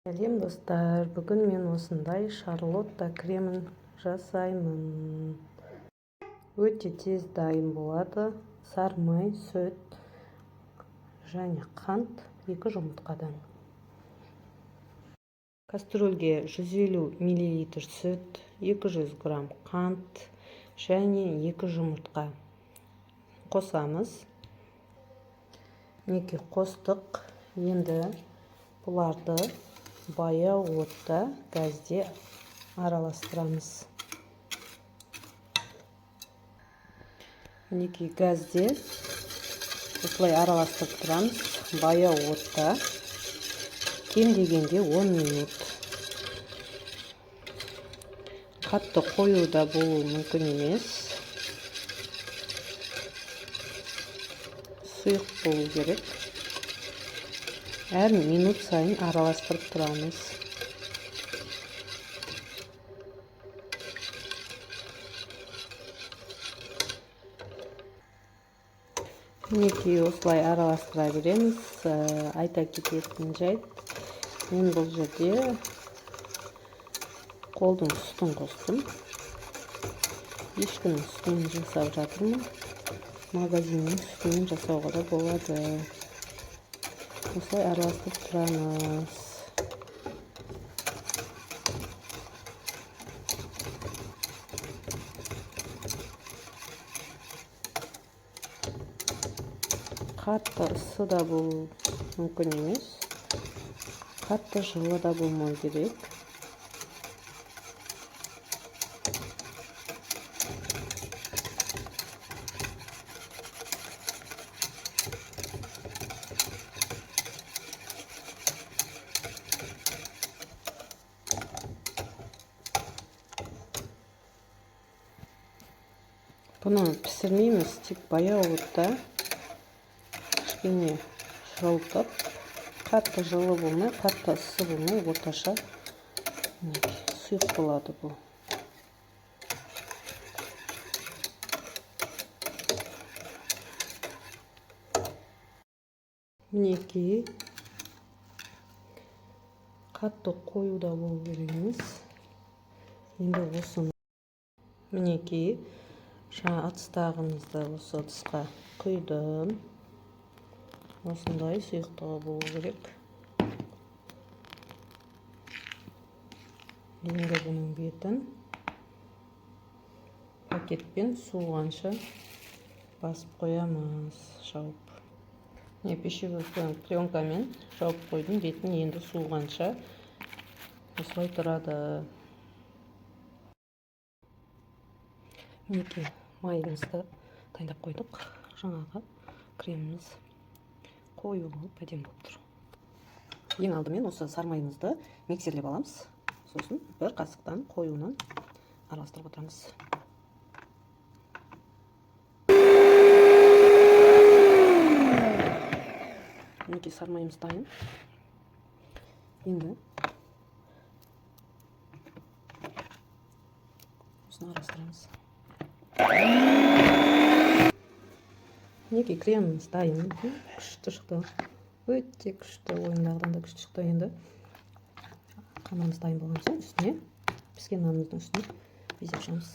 Сәлем достар, бүгін мен осындай шарлотта кремін жасаймын. Өте тез дайын болады. Сармай, сүт және қант 2 жұмыртқадан. Кастрөлге 150 мл сүт, 200 грамм қант және 2 жұмыртқа қосамыз. Мінекей қостық. Енді бұларды баяу отта газде араластырамыз. Мінекей газде осылай араластырып тұрамыз. Баяу отта кем дегенде 10 минут. Қатты қою да болуы мүмкін емес. Сұйық болу керек. Әр минут сайын араластырып тұрамыз. Мінекей осылай араластыра береміз. Айта кететін жайт, мен бұл жерде қолдың сүтін қостым. Ешкінің сүтімен жасап жатырмын. Магазиннің сүтімен жасауға да болады. Осылай араластырып тұрамыз. Қатты ысы да болуы мүмкін емес. Қатты жылы да болмау керек. Бұны пісірмейміз, тек баяу отта кішкене жылытып, қатты жылы болмай, қатты ысы болмай, орташа сұйық болады бұл. Мінекей қатты қою да болу керек емес. Енді осыны мінекей жаңа ыдыстағымызды осы ыдысқа құйдым. Осындай сұйықтығы болу керек. Енді бұның бетін пакетпен суығанша басып қоямыз, жауып. Пищевой пленкамен жауып қойдым, бетін енді суығанша осылай тұрады. Мінекей майымызды дайындап қойдық. Жаңағы креміміз қою болып әдемі болып тұр. Ең алдымен осы сармайымызды миксерлеп аламыз. Сосын бір қасықтан қоюынан араластырып отырамыз. Мінекей сармайымыз дайын. Енді осыны араластырамыз. Мінекей креміміз дайын. Күшті шықты. Өте күшті, ойындағыдан да күшті шықты. Енді қамырымыз дайын болған соң үстіне, піскен нанымыздың үстіне безеп шығамыз.